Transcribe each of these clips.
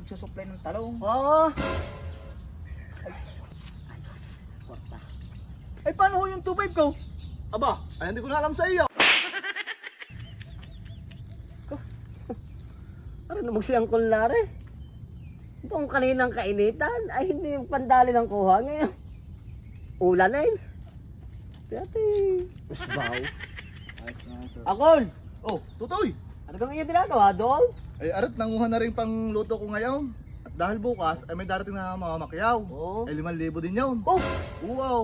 nagsusupply ng talong. Oo. Ay, ayos. Kwarta. Ay paano ho yung 2.5 ko? Aba, ay hindi ko na alam sa iyo. Parang namang siyang kulare. Kung kaninang kainitan, ay hindi yung pandali ng kuha ngayon. Ulan na yun. Piyati. Usbaw. Ayos nga sir. Akol! Oh, tutoy. Ano kang iyo ginagawa doon? Ay arat, nanguha na rin pang luto ko ngayon. At dahil bukas, ay may darating na mamamakyaw. Oo. Ay 5,000 din yun. Oh! Wow.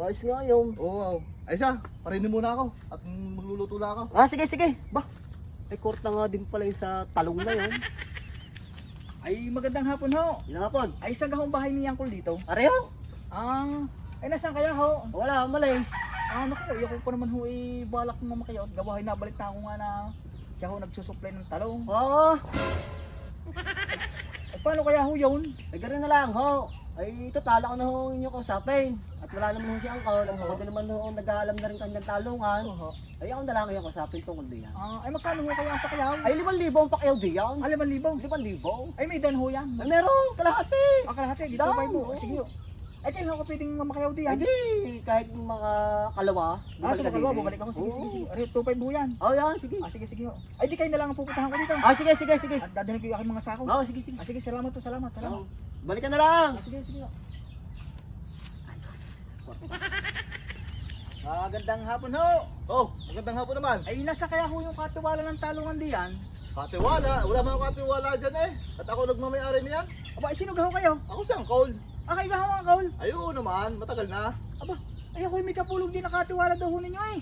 Ayos nga yun. Wow. Ay siya, parinin muna ako. At magluluto na ako. Ah, sige, sige. Ba? Ay, korta nga din pala yung sa talong na yun. Ay magandang hapon ho. Inapon. Ay saan hong bahay ni Uncle dito? Areho? Ay nasaan kaya ho? Wala, malis. Naku, ako pa naman ho balak ng mamakayaw. Gawain na, balik na ako nga na siya ho nagsusupply ng talong. Oo. Ay paano kaya ho yun? Ay, ganun na lang, ho. Ay, total ako na ho inyo kausapin. At wala naman ho si Angkol. At kapag naman ho nag-aalam na rin kanyang talungan. Oho. Ay, ako na lang yung kausapin tungkol diyan. Ay magkano ho kaya ang pakayaw? Ay, 5,000 ang pakyaw diyan. 5,000. 5,000. Ay may dan ho yan. Ay, meron. Kalahati. Kalahati, dito Daw, ba mo? oo. Sige ho. Ay kailan ako pwedeng mamakayaw Ay, diyan? di. Kahit mga kalawa. Sa Makalwa, bumalik ako. Sige, sige, sige. Ay 2.5 ho yan. Oh, yan. Sige. Sige, sige ho. Ay di kayo na lang ang pupuntahan ko dito. Ah, sige, sige, sige. At dadalhin ko yung aking mga sako. Oh, sige, sige. Sige, salamat to, salamat. Oh, balikan na lang. Sige, sige ho. Ayos. Gandang hapon ho. Oh, magandang hapon naman. Ay nasa kaya ho yung katiwala ng talungan diyan? Katiwala, wala man ako katiwala dyan eh. At ako nagmamayari niyan. Aba, sino gaho kayo? Ako si Angkol. Kayo gaho ang kaul? Ayun naman, matagal na. Aba, ay ako may kapulong din nakatiwala daw ho ninyo eh.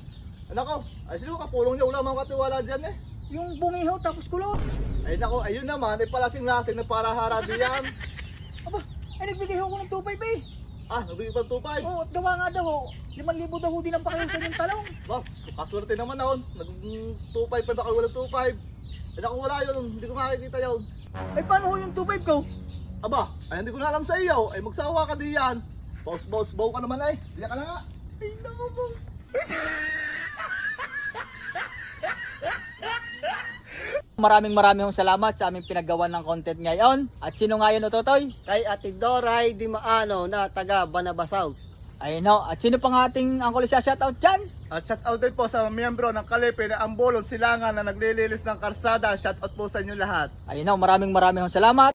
Anak ko, ay sino kapulong niya, wala man ako katiwala dyan eh. Yung bungiho tapos kulot. Ay nako, ayun naman, ay palasing-lasing na para haradiyan. Aba, ay nagbigay ho ako ng 2.5 eh. Nabigay pa 2.5. Oo, at gawa nga daw ho. 5,000 daw ho din ang pakayaw sa inyong talong. Wow, kaswerte naman ako. Nag-2.5 pa baka walang 2.5. Ay naku, wala yun, hindi ko makikita yun. Ay paano ho yung 2.5 ko? Aba, ay hindi ko na alam sa iyo. Ay magsawa ka diyan. Boss, bow ka naman ay. Diyan ka na nga. Ay naku po. Maraming salamat sa aming pinaggawa ng content ngayon. At sino nga yun, Totoy? Kay Ate Doray Di Maano na taga Banabasaw. Ayun ho. At sino pang ating angkol siya shoutout dyan? At shout out din po sa miyembro ng Kalipe na Ambolon Silangan na naglililis ng karsada. Shout out po sa inyo lahat. Ayun ho. Maraming salamat.